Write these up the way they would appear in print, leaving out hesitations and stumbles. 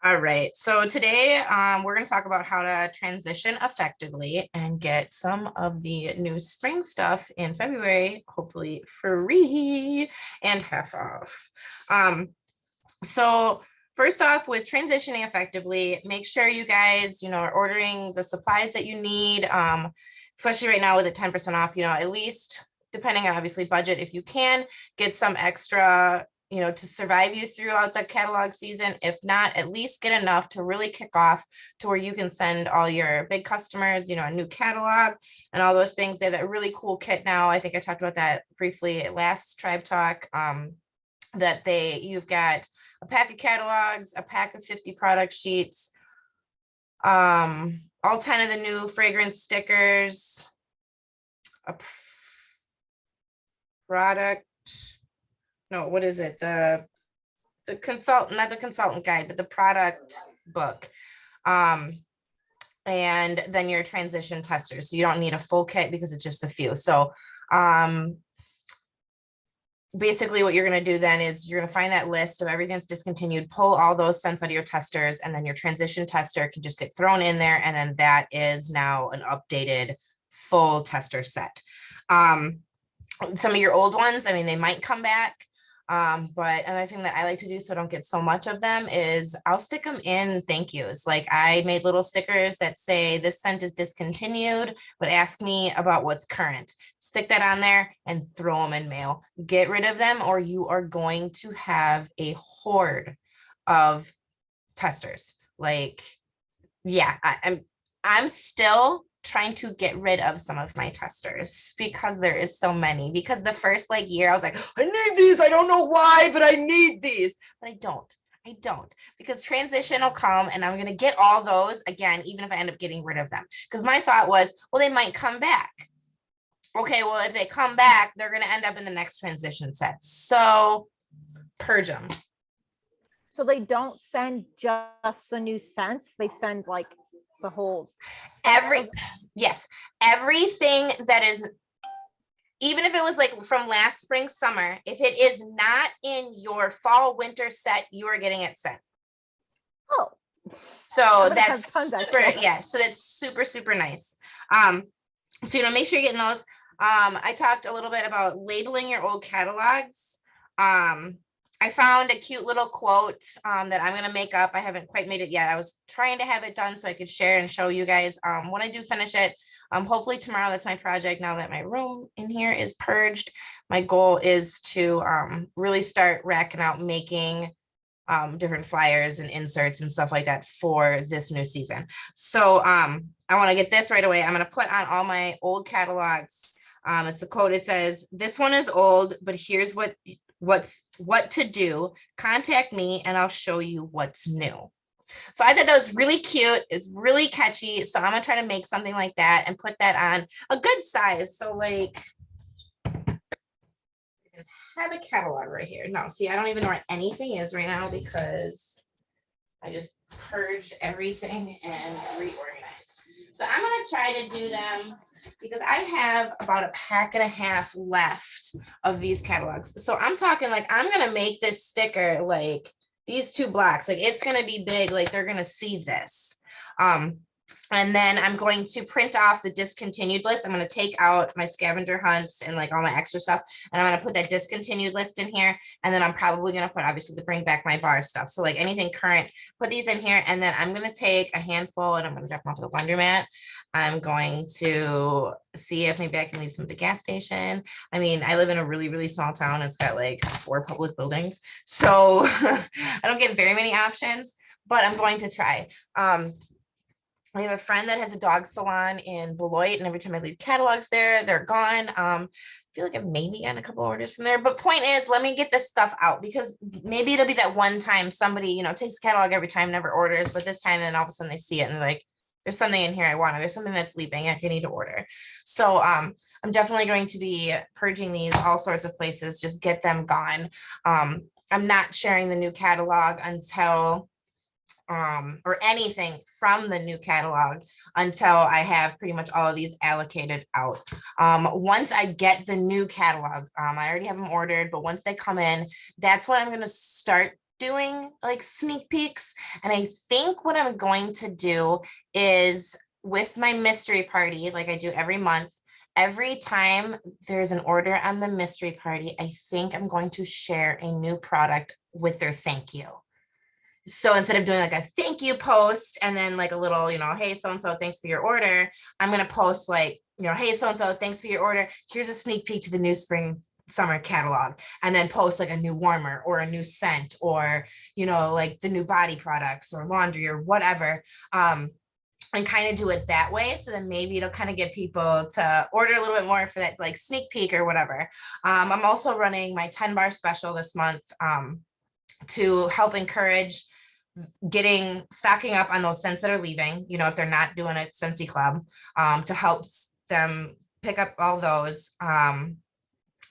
All right. So today we're going to talk about how to transition effectively and get some of the new spring stuff in February, hopefully free and half off. So first off, with transitioning effectively, make sure you guys, are ordering the supplies that you need, especially right now with it 10% off, at least depending on obviously budget, if you can get some extra to survive you throughout the catalog season. If not, at least get enough to really kick off to where you can send all your big customers, a new catalog and all those things. They have that really cool kit now. I think I talked about that briefly at last Tribe Talk, you've got a pack of catalogs, a pack of 50 product sheets, all 10 of the new fragrance stickers, a product, no, what is it? The consultant, not the consultant guide, but the product book. And then your transition testers. So you don't need a full kit because it's just a few. So basically what you're going to do then is you're going to find that list of everything that's discontinued, pull all those scents out of your testers, and then your transition tester can just get thrown in there. And then that is now an updated full tester set. Some of your old ones, they might come back. But another thing that I like to do so I don't get so much of them is I'll stick them in thank yous. Like I made little stickers that say this scent is discontinued, but ask me about what's current. Stick that on there and throw them in mail. Get rid of them or you are going to have a horde of testers. Like, yeah, I'm still trying to get rid of some of my testers because there is so many. Because the first year I was like, I need these, I don't know why, but I need these. But I don't, because transition will come and I'm going to get all those again, even if I end up getting rid of them. Because my thought was, well, they might come back. Okay, well, if they come back, they're going to end up in the next transition set. So purge them. So they don't send just the new scents, they send like the whole yes, everything that is, even if it was like from last spring, summer, if it is not in your fall winter set, you are getting it sent. Oh, so that's super, yeah, so that's super, super nice. So make sure you're getting those. I talked a little bit about labeling your old catalogs. I found a cute little quote that I'm going to make up. I haven't quite made it yet. I was trying to have it done so I could share and show you guys when I do finish it. Hopefully tomorrow, that's my project. Now that my room in here is purged, my goal is to really start racking out making different flyers and inserts and stuff like that for this new season. So I want to get this right away. I'm going to put on all my old catalogs. It's a quote. It says, "This one is old, but here's what to do. Contact me and I'll show you what's new." So I thought that was really cute. It's really catchy. So I'm gonna try to make something like that and put that on a good size. So like, I have a catalog right here. No, see, I don't even know where anything is right now because I just purged everything and reorganized. So I'm gonna try to do them because I have about a pack and a half left of these catalogs. So I'm talking like I'm gonna make this sticker like these 2 blocks, like it's gonna be big, like they're gonna see this. And then I'm going to print off the discontinued list. I'm going to take out my scavenger hunts and like all my extra stuff. And I'm going to put that discontinued list in here. And then I'm probably going to put obviously the bring back my bar stuff. So like anything current, put these in here. And then I'm going to take a handful and I'm going to drop them off at the laundromat. I'm going to see if maybe I can leave some at the gas station. I mean, I live in a really, really small town. It's got like 4 public buildings. So I don't get very many options, but I'm going to try. I have a friend that has a dog salon in Beloit, and every time I leave catalogs there, they're gone. I feel like I've maybe gotten a couple orders from there, but point is, let me get this stuff out because maybe it'll be that one time somebody, takes a catalog every time, never orders, but this time then all of a sudden they see it and they're like, there's something in here I want, or there's something that's leaving, I need to order. So I'm definitely going to be purging these all sorts of places, just get them gone. I'm not sharing the new catalog until or anything from the new catalog until I have pretty much all of these allocated out. Once I get the new catalog, I already have them ordered, but once they come in, that's when I'm going to start doing like sneak peeks. And I think what I'm going to do is with my mystery party, like I do every month, every time there's an order on the mystery party, I think I'm going to share a new product with their thank you. So instead of doing like a thank you post and then like a little, hey, so-and-so, thanks for your order, I'm going to post like, hey, so-and-so, thanks for your order. Here's a sneak peek to the new spring summer catalog, and then post like a new warmer or a new scent or, like the new body products or laundry or whatever. And kind of do it that way. So then maybe it'll kind of get people to order a little bit more for that like sneak peek or whatever. I'm also running my 10 bar special this month to help encourage stocking up on those scents that are leaving, if they're not doing a Scentsy Club, to help them pick up all those.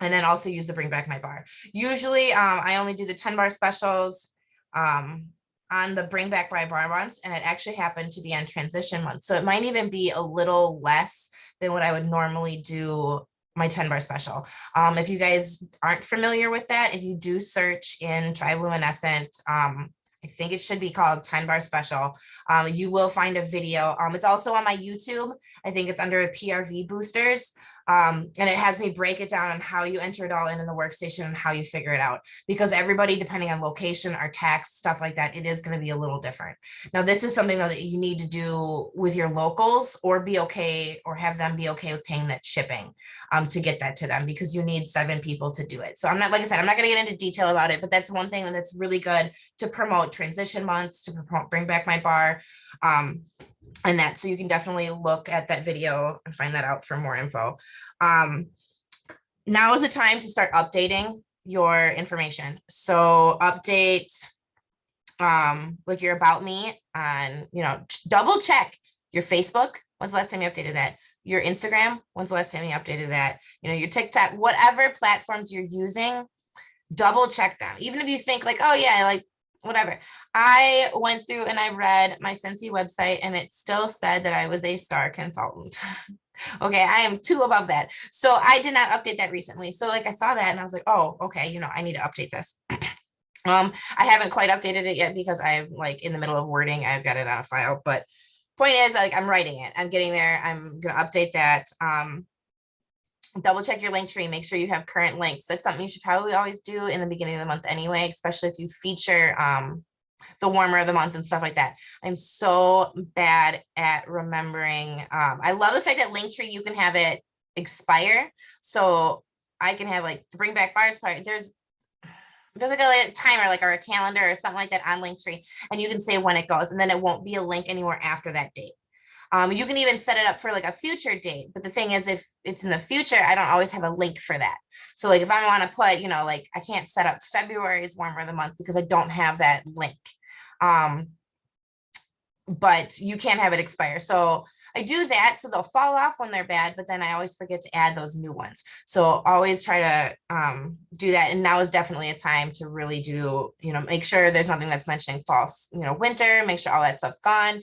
And then also use the Bring Back My Bar. Usually I only do the 10 bar specials on the Bring Back My Bar months, and it actually happened to be on transition month. So it might even be a little less than what I would normally do my 10 bar special. If you guys aren't familiar with that, if you do search in Triluminescent, I think it should be called 10 bar special. You will find a video. It's also on my YouTube. I think it's under PRV boosters. And it has me break it down on how you enter it all in the workstation and how you figure it out, because everybody, depending on location or tax, stuff like that, it is going to be a little different. Now, this is something though that you need to do with your locals, or be okay, or have them be okay with paying that shipping to get that to them, because you need 7 people to do it. So I'm not, like I said, I'm not going to get into detail about it, but that's one thing that's really good to promote transition months, to promote Bring Back My Bar. And that, so you can definitely look at that video and find that out for more info. Now is the time to start updating your information. So update like your about me on, double check your Facebook. When's the last time you updated that? Your Instagram. When's the last time you updated that? Your TikTok, whatever platforms you're using, double check them. Even if you think like, oh yeah, like whatever. I went through and I read my Scentsy website, and it still said that I was a star consultant. Okay, I am 2 above that. So I did not update that recently. So like I saw that and I was like, oh, okay, I need to update this. I haven't quite updated it yet because I'm like in the middle of wording. I've got it on a file, but point is, like, I'm writing it. I'm getting there. I'm going to update that. Double check your link tree, make sure you have current links. That's something you should probably always do in the beginning of the month anyway, especially if you feature the warmer of the month and stuff like that. I'm so bad at remembering. I love the fact that Linktree, you can have it expire. So I can have like the Bring Back Bars part. There's like a timer, like, or a calendar or something like that on Linktree, and you can say when it goes, and then it won't be a link anywhere after that date. You can even set it up for like a future date. But the thing is, if it's in the future, I don't always have a link for that. So like if I want to put, like I can't set up February's warmer of the month because I don't have that link. But you can't have it expire. So I do that. So they'll fall off when they're bad, but then I always forget to add those new ones. So always try to do that. And now is definitely a time to really do, make sure there's nothing that's mentioning false, winter, make sure all that stuff's gone,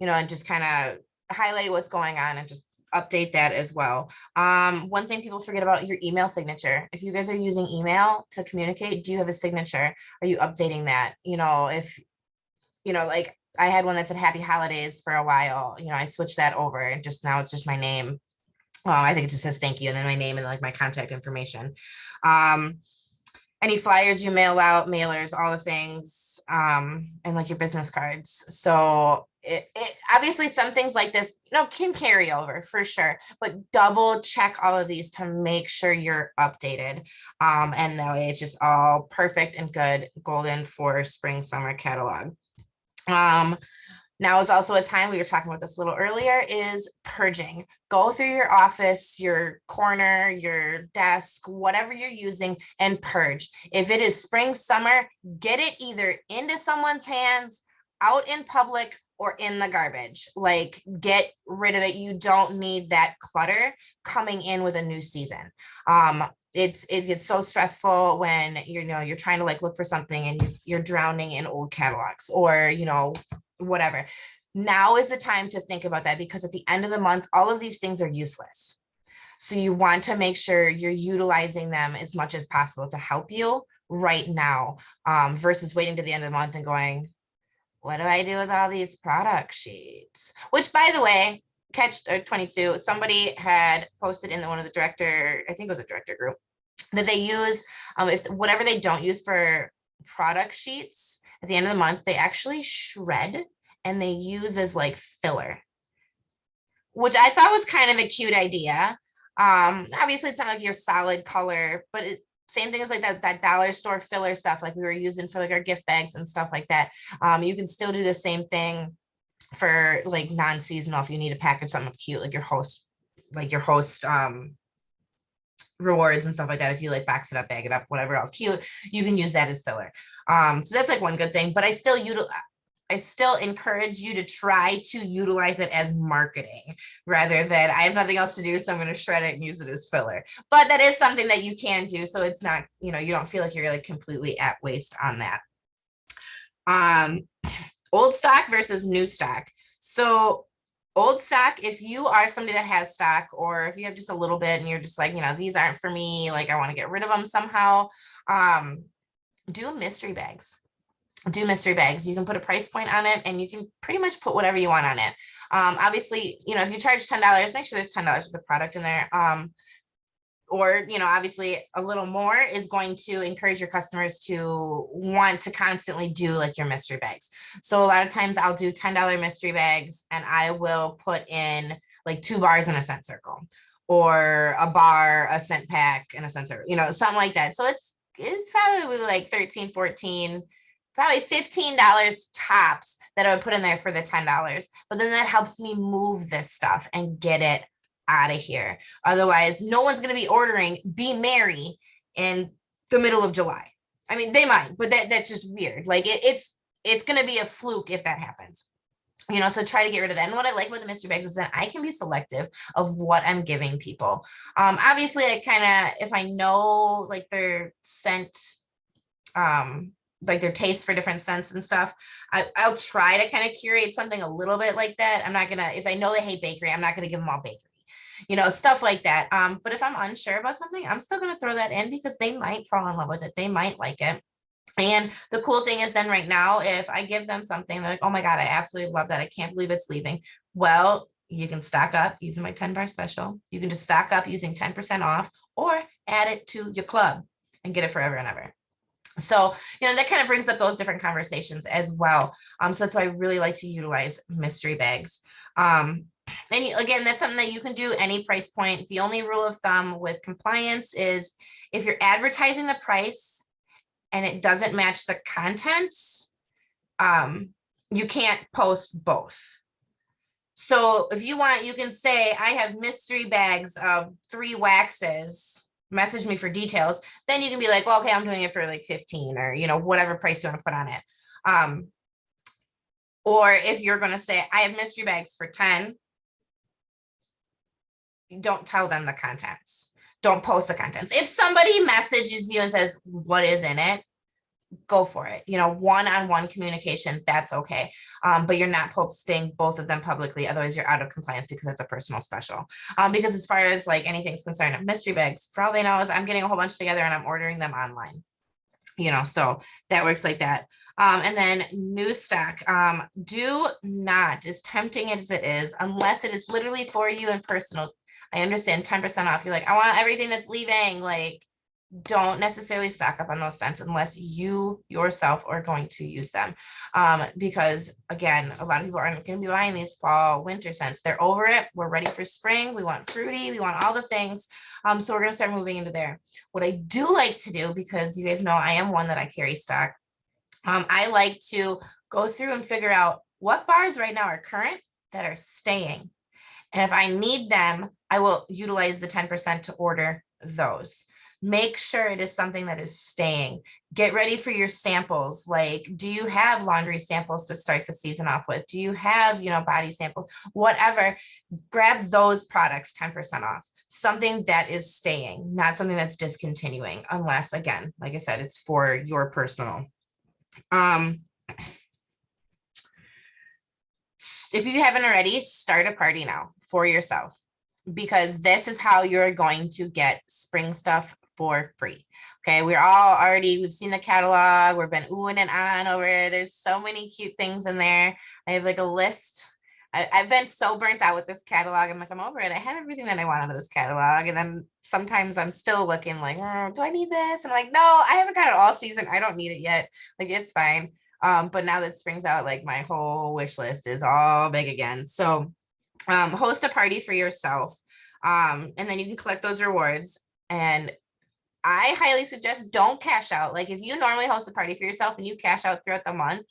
and just kind of highlight what's going on and just update that as well. One thing people forget about, your email signature. If you guys are using email to communicate, do you have a signature? Are you updating that? If, like I had one that said Happy Holidays for a while, I switched that over, and just now it's just my name. I think it just says thank you, and then my name and like my contact information. Any flyers you mail out, mailers, all the things, and like your business cards. So it obviously some things like this, can carry over for sure, but double check all of these to make sure you're updated. And that way it's just all perfect and good, golden for spring, summer catalog. Now is also a time, we were talking about this a little earlier, is purging. Go through your office, your corner, your desk, whatever you're using, and purge. If it is spring, summer, get it either into someone's hands, out in public, or in the garbage. Like, get rid of it. You don't need that clutter coming in with a new season. It gets so stressful when you're trying to like look for something and you're drowning in old catalogs, or whatever. Now is the time to think about that, because at the end of the month, all of these things are useless. So you want to make sure you're utilizing them as much as possible to help you right now, versus waiting to the end of the month and going, what do I do with all these product sheets? Which, by the way, catch 22, somebody had posted in one of the director, I think it was a director group, that they use, if whatever they don't use for product sheets at the end of the month, they actually shred and they use as like filler, which I thought was kind of a cute idea. Obviously it's not like your solid color, but same thing as like that dollar store filler stuff, like we were using for like our gift bags and stuff like that. You can still do the same thing for like non-seasonal if you need to package something cute, like your host rewards and stuff like that. If you like box it up, bag it up, whatever, all cute, you can use that as filler. So that's like one good thing, but I still encourage you to try to utilize it as marketing rather than I have nothing else to do, so I'm going to shred it and use it as filler. But that is something that you can do, so it's not, you don't feel like you're like completely at waste on that. Old stock versus new stock. So old stock, if you are somebody that has stock, or if you have just a little bit and you're just like, these aren't for me, like I want to get rid of them somehow, do mystery bags. You can put a price point on it and you can pretty much put whatever you want on it. Obviously, if you charge $10, make sure there's $10 of the product in there. Or, obviously a little more is going to encourage your customers to want to constantly do like your mystery bags. So a lot of times I'll do $10 mystery bags and I will put in like 2 bars in a scent circle, or a bar, a scent pack, and a scent circle, something like that. So it's probably like 13, 14, probably $15 tops that I would put in there for the $10. But then that helps me move this stuff and get it out of here. Otherwise, no one's going to be ordering Be Merry in the middle of July. I mean, they might, but that's just weird. Like it's going to be a fluke if that happens. So try to get rid of that. And what I like about the mystery bags is that I can be selective of what I'm giving people. Obviously, I kind of, if I know like their scent, like their taste for different scents and stuff, I'll try to kind of curate something a little bit like that. I'm not gonna, if I know they hate bakery, I'm not gonna give them all bakery, stuff like that. But if I'm unsure about something, I'm still gonna throw that in because they might fall in love with it. They might like it. And the cool thing is then right now, if I give them something, they're like, oh my God, I absolutely love that. I can't believe it's leaving. Well, you can stock up using my 10 bar special. You can just stock up using 10% off, or add it to your club and get it forever and ever. So, that kind of brings up those different conversations as well. So that's why I really like to utilize mystery bags. And again, that's something that you can do any price point. The only rule of thumb with compliance is if you're advertising the price and it doesn't match the contents, you can't post both. So if you want, you can say, I have mystery bags of 3 waxes, message me for details. Then you can be like, well, okay, I'm doing it for like 15, or, whatever price you want to put on it. Or if you're going to say, I have mystery bags for 10, don't tell them the contents. Don't post the contents. If somebody messages you and says, what is in it? Go for it. One-on-one communication, that's okay. But you're not posting both of them publicly. Otherwise you're out of compliance because that's a personal special. Because as far as like anything's concerned of mystery bags, for all they know is I'm getting a whole bunch together and I'm ordering them online. So that works like that. And then new stock, do not, as tempting as it is, unless it is literally for you and personal. I understand 10% off. You're like, I want everything that's leaving. Like, don't necessarily stock up on those scents unless you yourself are going to use them. Because again, a lot of people aren't going to be buying these fall winter scents. They're over it. We're ready for spring. We want fruity. We want all the things. So we're going to start moving into there. What I do like to do, because you guys know I am one that I carry stock. I like to go through and figure out what bars right now are current that are staying. And if I need them, I will utilize the 10% to order those. Make sure it is something that is staying. Get ready for your samples. Like, do you have laundry samples to start the season off with? Do you have, body samples, whatever? Grab those products 10% off. Something that is staying, not something that's discontinuing, unless, again, like I said, it's for your personal. If you haven't already, start a party now for yourself, because this is how you're going to get spring stuff for free. Okay, we've seen the catalog. We've been oohing and on over. There's so many cute things in there. I have like a list. I've been so burnt out with this catalog. I'm like, I'm over it. I have everything that I want out of this catalog. And then sometimes I'm still looking like, oh, do I need this? And I'm like, no, I haven't got it all season. I don't need it yet. Like, it's fine. But now that spring's out, like my whole wish list is all big again. So host a party for yourself. And then you can collect those rewards. And I highly suggest don't cash out. Like if you normally host a party for yourself and you cash out throughout the month,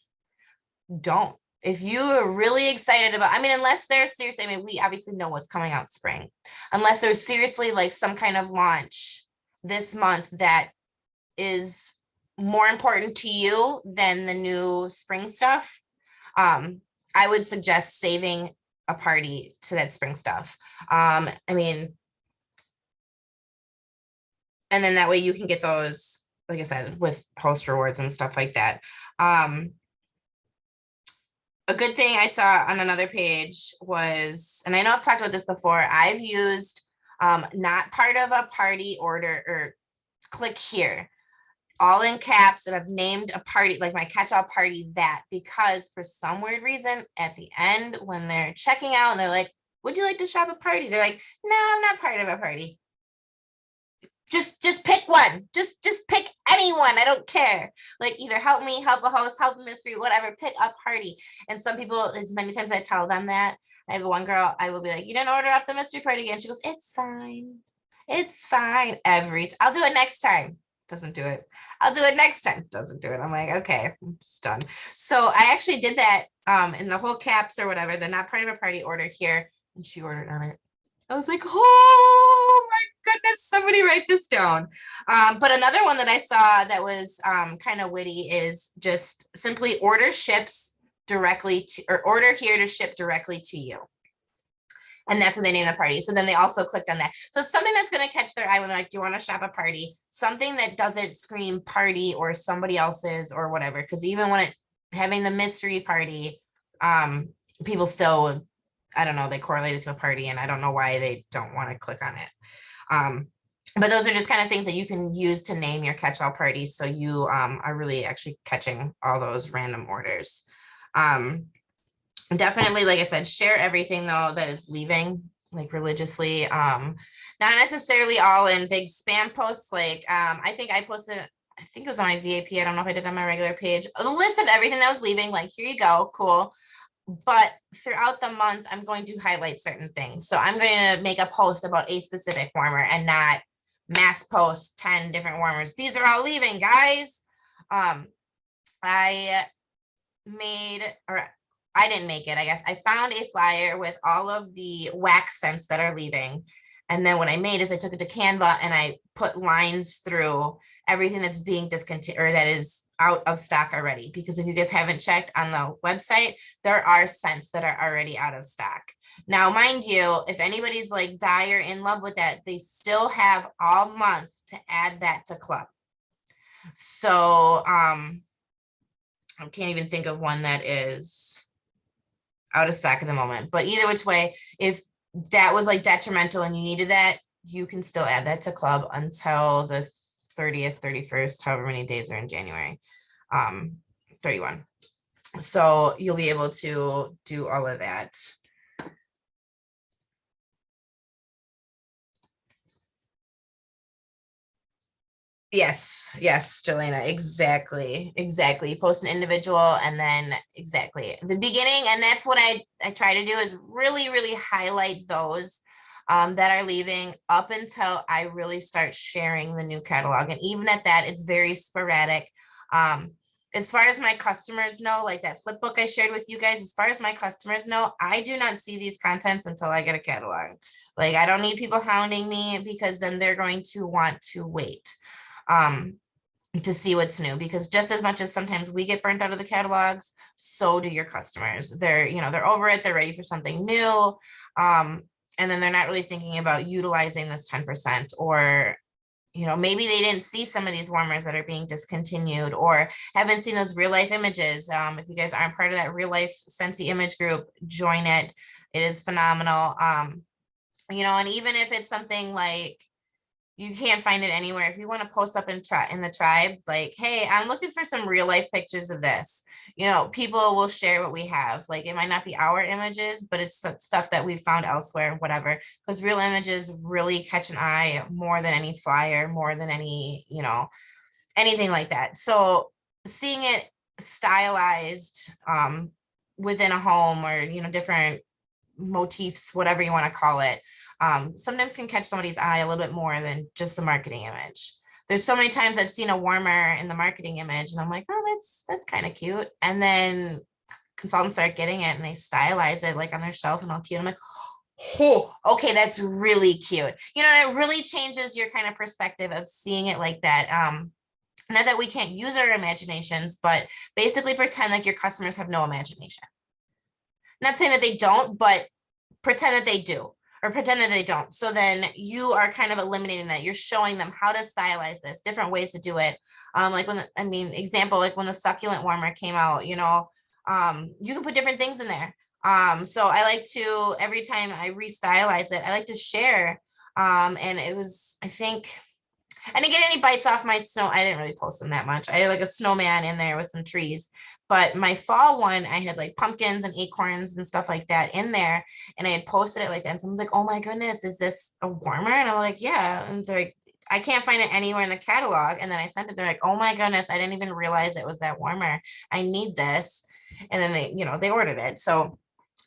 don't. If you are really excited about, I mean, unless there's seriously, I mean, we obviously know what's coming out spring, unless there's seriously like some kind of launch this month that is more important to you than the new spring stuff. I would suggest saving a party to that spring stuff. I mean, and then that way you can get those, like I said, with host rewards and stuff like that. A good thing I saw on another page was, and I know I've talked about this before, I've used not part of a party order or click here, all in caps, and I've named a party, like my catch-all party, that, because for some weird reason at the end when they're checking out and they're like, would you like to shop a party? They're like, no, I'm not part of a party. Just pick one. Just pick anyone. I don't care. Like either help me, help a host, help a mystery, whatever. Pick a party. And some people, as many times I tell them that, I have one girl, I will be like, you didn't order off the mystery party again. She goes, it's fine. It's fine. I'll do it next time. Doesn't do it. I'll do it next time. Doesn't do it. I'm like, okay, I'm just done. So I actually did that in the whole caps or whatever. They're not part of a party order here. And she ordered on it. I was like, oh my goodness, somebody write this down. But another one that I saw that was kind of witty is just simply order ships directly to, or order here to ship directly to you. And that's what they named the party. So then they also clicked on that. So something that's going to catch their eye when they're like, do you want to shop a party? Something that doesn't scream party or somebody else's or whatever. Because even when having the mystery party, people still, I don't know, they correlate it to a party, and I don't know why they don't want to click on it. But those are just kind of things that you can use to name your catch-all party. So you are really actually catching all those random orders. Definitely, like I said, share everything though that is leaving, like religiously. Not necessarily all in big spam posts. Like I think I posted, I think it was on my VIP. I don't know if I did on my regular page. The list of everything that was leaving, like, here you go, cool. But throughout the month, I'm going to highlight certain things. So I'm going to make a post about a specific warmer and not mass post 10 different warmers. These are all leaving, guys. I didn't make it, I guess. I found a flyer with all of the wax scents that are leaving. And then what I made is I took it to Canva and I put lines through everything that's being discontinued or that is out of stock already. Because if you guys haven't checked on the website, there are scents that are already out of stock. Now, mind you, if anybody's like dire in love with that, they still have all month to add that to club. So I can't even think of one that is out of stock at the moment. But either which way, if that was like detrimental and you needed that, you can still add that to club until the 30th, 31st, however many days are in January, 31. So you'll be able to do all of that. Yes, Jelena, exactly. Post an individual and then exactly the beginning. And that's what I try to do is really highlight those that are leaving up until I really start sharing the new catalog. And even at that, it's very sporadic. As far as my customers know, like that flip book I shared with you guys, as far as my customers know, I do not see these contents until I get a catalog. Like I don't need people hounding me because then they're going to want to wait to see what's new, because just as much as sometimes we get burnt out of the catalogs, so do your customers. They're over it, they're ready for something new. And then they're not really thinking about utilizing this 10%, or maybe they didn't see some of these warmers that are being discontinued or haven't seen those real life images. If you guys aren't part of that real life Scentsy image group, join it. It is phenomenal. And even if it's something like, you can't find it anywhere. If you want to post up in the tribe, like, hey, I'm looking for some real life pictures of this, you know, people will share what we have. Like, it might not be our images, but it's the stuff that we found elsewhere, whatever, because real images really catch an eye more than any flyer, more than any, you know, anything like that. So seeing it stylized within a home, or, you know, different motifs, whatever you want to call it, sometimes can catch somebody's eye a little bit more than just the marketing image. There's so many times I've seen a warmer in the marketing image and I'm like, oh, that's kind of cute. And then consultants start getting it and they stylize it like on their shelf and all cute. I'm like, oh, okay, that's really cute. You know, it really changes your kind of perspective of seeing it like that. Not that we can't use our imaginations, but basically pretend like your customers have no imagination. Not saying that they don't, but pretend that they do, or pretend that they don't. So then you are kind of eliminating that. You're showing them how to stylize this, different ways to do it. Like example, like when the succulent warmer came out, you know, you can put different things in there. So I like to, every time I restylize it, I like to share. And it was, I think, I didn't get any bites off my snow. I didn't really post them that much. I had like a snowman in there with some trees, but my fall one, I had like pumpkins and acorns and stuff like that in there. And I had posted it like that. And someone's like, oh my goodness, is this a warmer? And I'm like, yeah. And they're like, I can't find it anywhere in the catalog. And then I sent it. They're like, oh my goodness, I didn't even realize it was that warmer. I need this. And then they, you know, they ordered it. So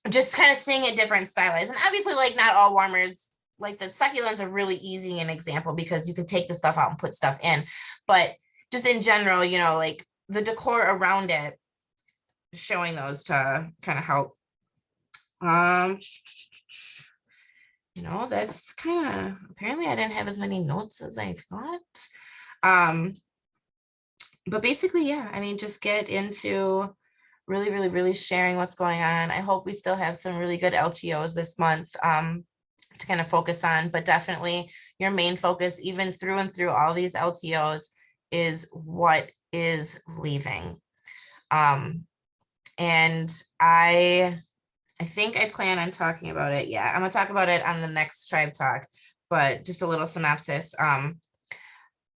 just kind of seeing it different stylized. And obviously, like, not all warmers, like the succulents are really easy an example because you can take the stuff out and put stuff in. But just in general, you know, like the decor around it, showing those to kind of help. You know, that's kind of, apparently I didn't have as many notes as I thought. But basically, yeah, I mean, just get into really sharing what's going on. I hope we still have some really good LTOs this month to kind of focus on, but definitely your main focus, even through and through all these LTOs, is what is leaving. And I think I plan on talking about it. Yeah, I'm gonna talk about it on the next Tribe Talk, but just a little synopsis. I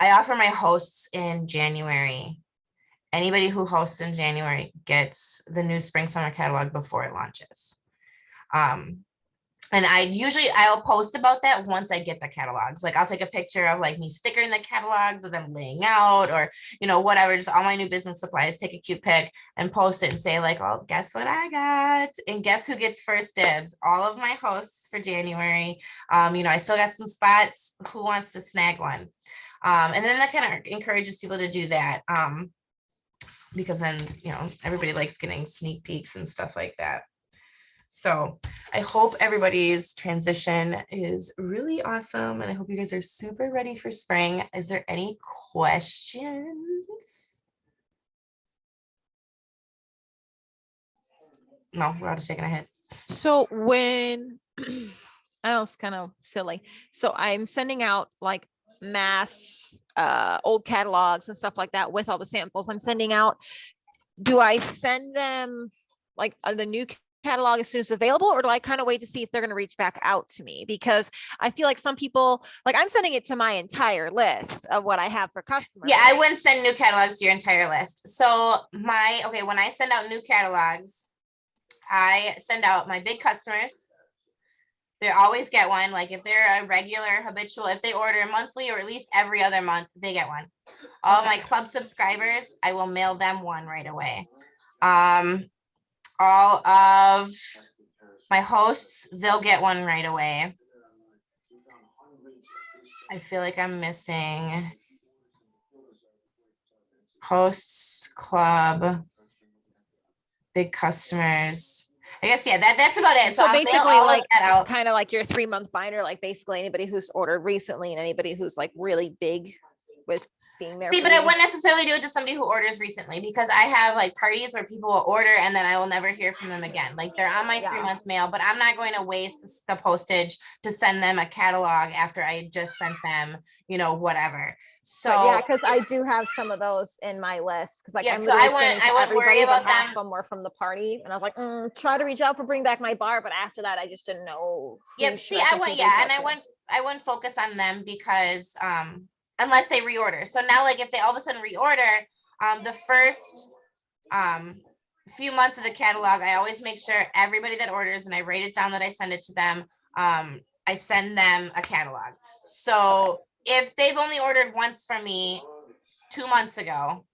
offer my hosts in January. Anybody who hosts in January gets the new spring summer catalog before it launches. And I'll post about that once I get the catalogs. Like, I'll take a picture of like me stickering the catalogs of them laying out, or, you know, whatever, just all my new business supplies, take a cute pic and post it and say like, oh, guess what I got? And guess who gets first dibs? All of my hosts for January. You know, I still got some spots. Who wants to snag one? And then that kind of encourages people to do that. Because then, you know, everybody likes getting sneak peeks and stuff like that. So I hope everybody's transition is really awesome. And I hope you guys are super ready for spring. Is there any questions? No, we're all just shaking our head. So when, I know it's kind of silly. So I'm sending out like mass old catalogs and stuff like that with all the samples I'm sending out. Do I send them like the new catalog as soon as available, or do I kind of wait to see if they're going to reach back out to me? Because I feel like some people, like, I'm sending it to my entire list of what I have for customers. Yeah, I wouldn't send new catalogs to your entire list. So when I send out new catalogs, I send out my big customers. They always get one. Like, if they're a regular habitual, if they order monthly or at least every other month, they get one. All my club subscribers, I will mail them one right away. All of my hosts, they'll get one right away. I feel like I'm missing hosts, club, big customers. I guess, yeah, that's about it. So basically, like, kind of like your 3-month binder, like basically anybody who's ordered recently and anybody who's like really big with being there. See, but I wouldn't necessarily do it to somebody who orders recently, because I have like parties where people will order and then I will never hear from them again. Like, they're on my 3-month mail, but I'm not going to waste the postage to send them a catalog after I just sent them, you know, whatever. So but yeah, because I do have some of those in my list, because like, yeah, so I wouldn't worry about half of them were from the party, and I was like, try to reach out for bring back my bar, but after that I just didn't know. Yep. See, I went focus on them because unless they reorder. So now, like if they all of a sudden reorder, the first few months of the catalog, I always make sure everybody that orders, and I write it down that I send it to them. I send them a catalog. So if they've only ordered once from me 2 months ago,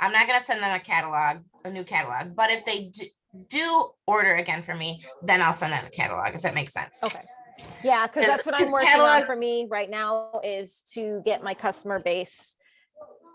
I'm not going to send them a new catalog. But if they do order again for me, then I'll send them the catalog, if that makes sense. Okay. Yeah, because that's what I'm working on for me right now, is to get my customer base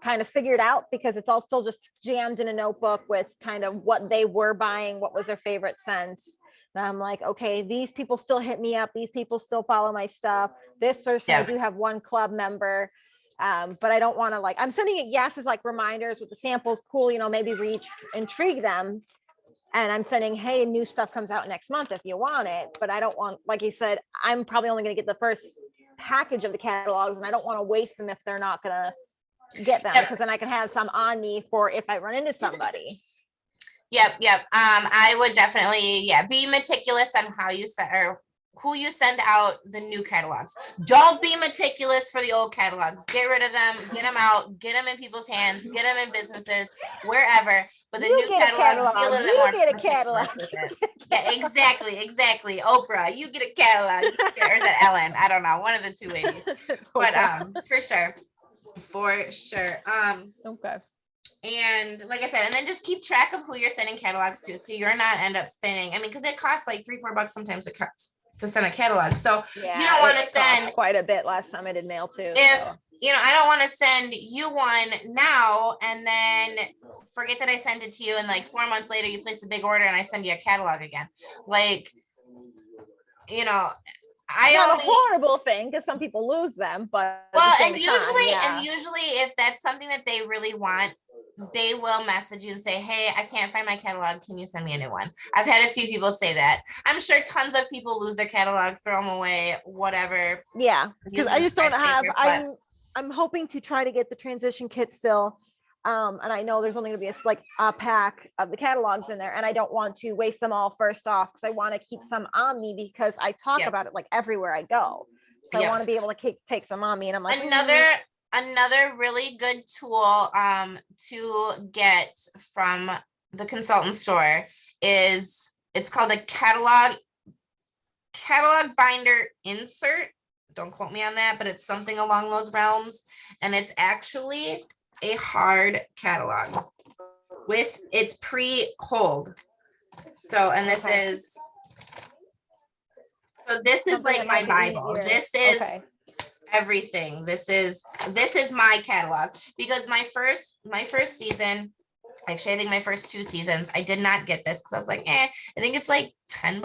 kind of figured out, because it's all still just jammed in a notebook with kind of what they were buying, what was their favorite scents. And I'm like, okay, these people still hit me up. These people still follow my stuff. This person, I do have one club member, but I don't want to, like, I'm sending it, yes, as like reminders with the samples, cool, you know, maybe intrigue them. And I'm sending, hey, new stuff comes out next month if you want it. But I don't want, like you said, I'm probably only going to get the first package of the catalogs, and I don't want to waste them if they're not going to get them, because then I can have some on me for if I run into somebody. Yep. I would definitely, be meticulous on how you send or who you send out the new catalogs. Don't be meticulous for the old catalogs. Get rid of them, get them out, get them in people's hands, get them in businesses, wherever. But the new catalogs, be a little bit more get a catalog. Yeah, exactly. Oprah, you get a catalog. Or is that Ellen? I don't know. One of the two ladies. But for sure. Okay. And like I said, and then just keep track of who you're sending catalogs to, so you're not end up spending. I mean, because it costs like $3-4 sometimes to send a catalog. So you don't want to send quite a bit. Last time I did mail too. I don't want to send you one now and then forget that I sent it to you, and like 4 months later you place a big order and I send you a catalog again. Like, it's not a horrible thing, because some people lose them, but usually if that's something that they really want, they will message you and say, hey, I can't find my catalog. Can you send me a new one? I've had a few people say that. I'm sure tons of people lose their catalog, throw them away, whatever. Yeah, because I just don't have, I'm hoping to try to get the transition kit still. And I know there's only going to be a pack of the catalogs in there, and I don't want to waste them all first off, because I want to keep some on me, because I talk about it like everywhere I go. So I want to be able to take some on me. And I'm like, another really good tool to get from the consultant store is, it's called a catalog binder insert. Don't quote me on that, but it's something along those realms. And it's actually a hard catalog with its pre-hold. So, and this is like my Bible. This is everything. This is my catalog, because my first season, actually I think my first 2 seasons, I did not get this because I was like, I think it's like $10,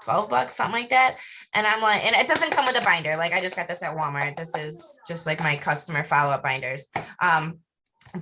$12, something like that. And I'm like, and it doesn't come with a binder. Like, I just got this at Walmart. This is just like my customer follow-up binders.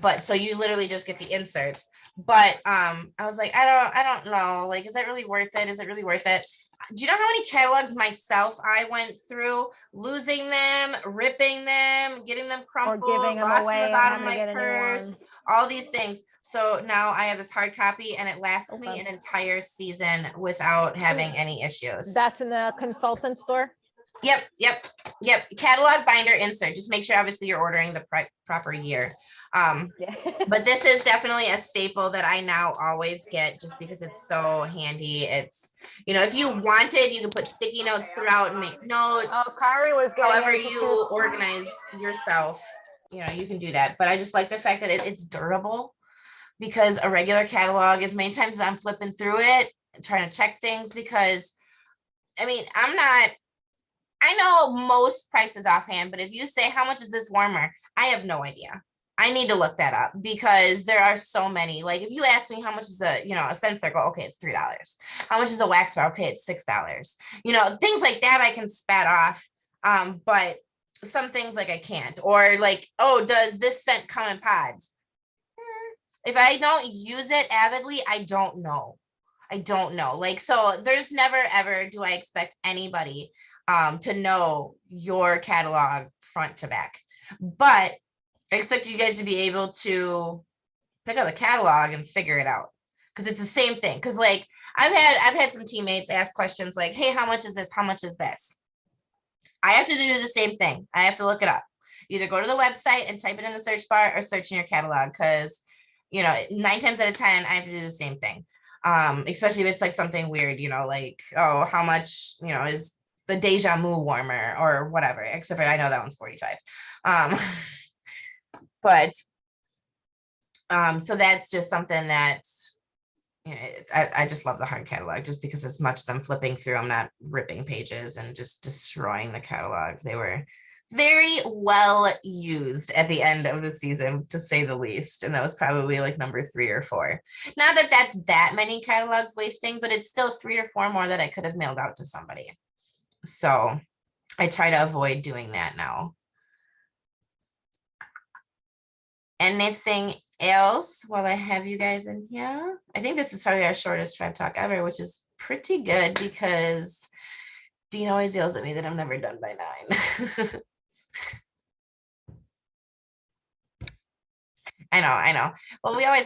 But so you literally just get the inserts. But I was like, I don't know. Like, is that really worth it? Is it really worth it? Do you know how many catalogs myself I went through, losing them, ripping them, getting them crumpled, or giving them away, in the bottom of my purse, all these things. So now I have this hard copy, and it lasts me an entire season without having any issues. That's in the consultant store? Yep. Catalog binder insert. Just make sure, obviously, you're ordering the proper year. But this is definitely a staple that I now always get, just because it's so handy. It's, if you wanted, you can put sticky notes throughout and make notes. Oh, Kari was getting however you organize yourself, you can do that. But I just like the fact that it's durable, because a regular catalog, as many times as I'm flipping through it, trying to check things, because I know most prices offhand, but if you say, how much is this warmer? I have no idea. I need to look that up, because there are so many. Like, if you ask me how much is a scent circle, okay, it's $3. How much is a wax bar? Okay, it's $6. Things like that I can spat off. But some things, like, I can't. Or like, oh, does this scent come in pods? If I don't use it avidly, I don't know. Like, so there's never, ever do I expect anybody to know your catalog front to back. But I expect you guys to be able to pick up a catalog and figure it out, because it's the same thing. Because, like, I've had some teammates ask questions like, hey, how much is this? How much is this? I have to do the same thing. I have to look it up. Either go to the website and type it in the search bar or search in your catalog, because, 9 times out of 10, I have to do the same thing. Especially if it's like something weird, like, oh, how much, is the Deja Vu warmer or whatever, except for I know that one's 45. But so that's just something that's, I just love the hard catalog, just because as much as I'm flipping through, I'm not ripping pages and just destroying the catalog. They were very well used at the end of the season, to say the least. And that was probably like number 3 or 4. Not that that's that many catalogs wasting, but it's still 3 or 4 more that I could have mailed out to somebody. So I try to avoid doing that now. Anything else while I have you guys in here? I think this is probably our shortest tribe talk ever, which is pretty good because Dean always yells at me that I'm never done by 9. I know. Well, we always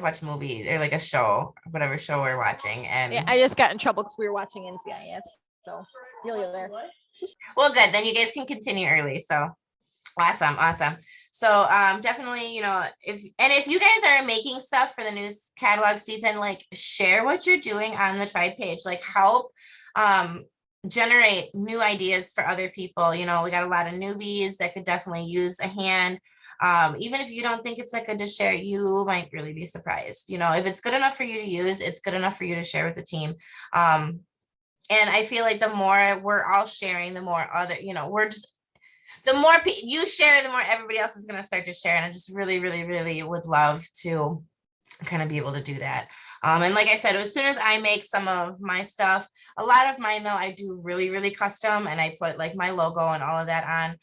watch movie or like a show, whatever show we're watching. And yeah, I just got in trouble because we were watching NCIS. So you're there. Well, good. Then you guys can continue early. So awesome. So definitely, if you guys are making stuff for the news catalog season, like share what you're doing on the Tribe page, like help generate new ideas for other people. We got a lot of newbies that could definitely use a hand. Even if you don't think it's that good to share, you might really be surprised. If it's good enough for you to use, it's good enough for you to share with the team. And I feel like the more we're all sharing, the more the more you share, the more everybody else is going to start to share. And I just really, really, really would love to kind of be able to do that. And like I said, as soon as I make some of my stuff, a lot of mine though, I do really, really custom, and I put like my logo and all of that on.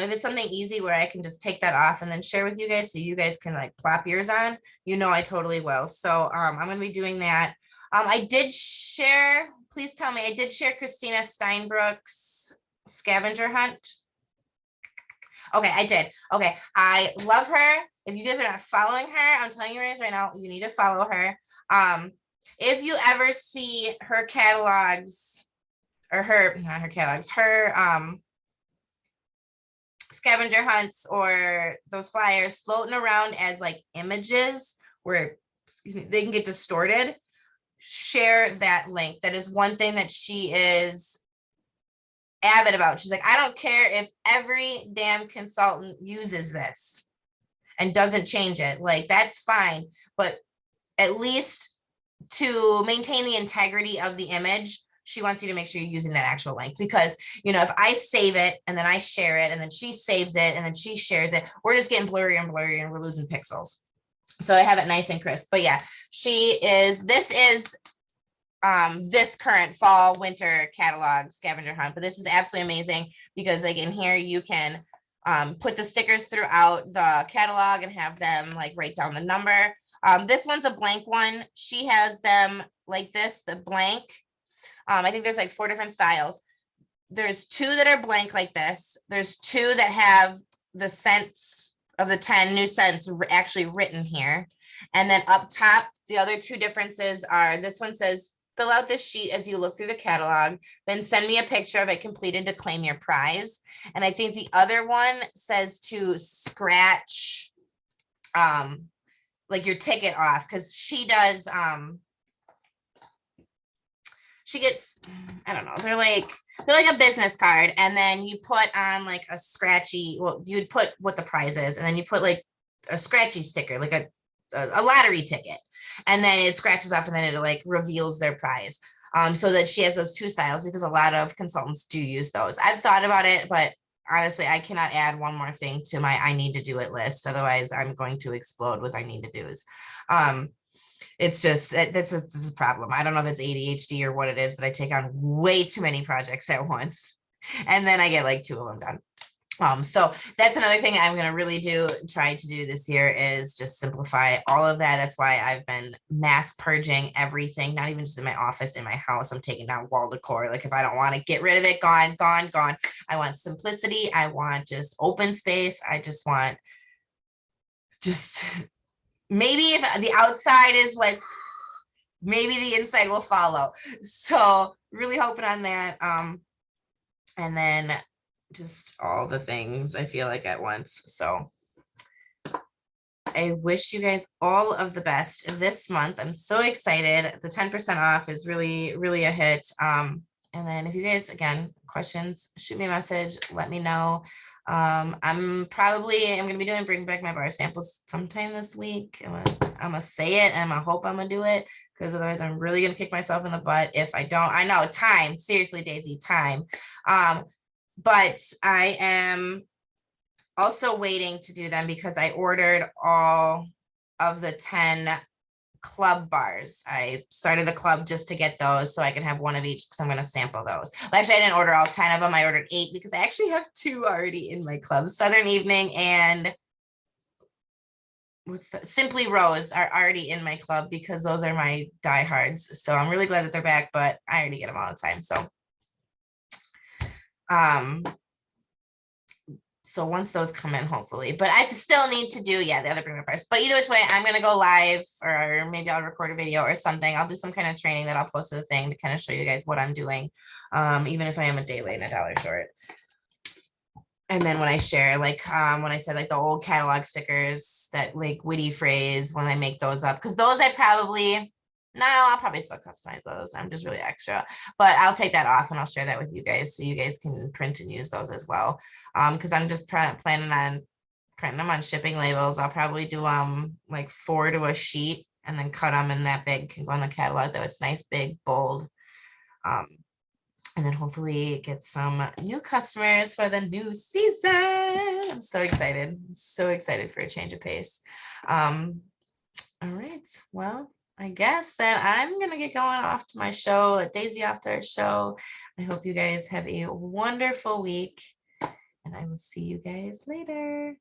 If it's something easy where I can just take that off and then share with you guys so you guys can like plop yours on, I totally will. So I'm going to be doing that. I did share, please tell me, I did share Christina Steinbrook's scavenger hunt. Okay, I did. Okay, I love her. If you guys are not following her, I'm telling you guys right now, you need to follow her. If you ever see her catalogs, or not her catalogs, her scavenger hunts or those flyers floating around as like images where they can get distorted, share that link. That is one thing that she is avid about. She's like, I don't care if every damn consultant uses this and doesn't change it, like that's fine, but at least to maintain the integrity of the image, she wants you to make sure you're using that actual link. Because if I save it and then I share it and then she saves it and then she shares it, we're just getting blurry and we're losing pixels. So I have it nice and crisp. But yeah, this is this current fall winter catalog scavenger hunt, but this is absolutely amazing because like in here you can put the stickers throughout the catalog and have them like write down the number. This one's a blank one. She has them like this, the blank. I think there's like 4 different styles. There's 2 that are blank like this. There's 2 that have the cents of the 10 new cents actually written here. And then up top, the other 2 differences are, this one says, fill out this sheet as you look through the catalog, then send me a picture of it completed to claim your prize. And I think the other one says to scratch like your ticket off, because she does she gets, I don't know, they're like a business card, and then you put on like a scratchy, well, you'd put what the prize is, and then you put like a scratchy sticker, like a lottery ticket, and then it scratches off and then it like reveals their prize. So that she has those 2 styles, because a lot of consultants do use those. I've thought about it, but honestly, I cannot add one more thing to my I need to do it list. Otherwise, I'm going to explode with I need to do's. It's just that's a problem. I don't know if it's ADHD or what it is, but I take on way too many projects at once, and then I get like 2 of them done. So that's another thing I'm going to really try to do this year, is just simplify all of that. That's why I've been mass purging everything, not even just in my office, in my house. I'm taking down wall decor. Like if I don't want to get rid of it, gone. I want simplicity. I want just open space. I just want maybe if the outside is like, maybe the inside will follow. So really hoping on that. and then just all the things I feel like at once. So I wish you guys all of the best this month. I'm so excited. The 10% off is really, really a hit. And then if you guys, again, questions, shoot me a message, let me know. I'm going to be doing bring back my bar samples sometime this week. I'm gonna say it and I'm gonna hope I'm gonna do it, because otherwise I'm really gonna kick myself in the butt if I don't. I know, time, seriously, Daisy, time. But I am also waiting to do them because I ordered all of the 10 club bars. I started a club just to get those so I can have one of each, because I'm going to sample those. Well, actually, I didn't order all 10 of them. I ordered 8 because I actually have 2 already in my club. Southern Evening and Simply Rose are already in my club because those are my diehards. So I'm really glad that they're back, but I already get them all the time. So once those come in, hopefully, but I still need to do, the other bring parts. But either which way, I'm going to go live, or maybe I'll record a video or something. I'll do some kind of training that I'll post to the thing to kind of show you guys what I'm doing. Even if I am a day late and $1 short. And then when I share, like, when I said like the old catalog stickers, that like witty phrase, when I make those up, because those I'll probably still customize those. I'm just really extra, but I'll take that off and I'll share that with you guys so you guys can print and use those as well. Because I'm just planning on printing them on shipping labels. I'll probably do like 4 to a sheet and then cut them in that big, can go on the catalog, though it's nice, big, bold. And then hopefully get some new customers for the new season. I'm so excited. I'm so excited for a change of pace. All right. Well, I guess that I'm going to get going off to my show, a Daisy After our show. I hope you guys have a wonderful week, and I will see you guys later.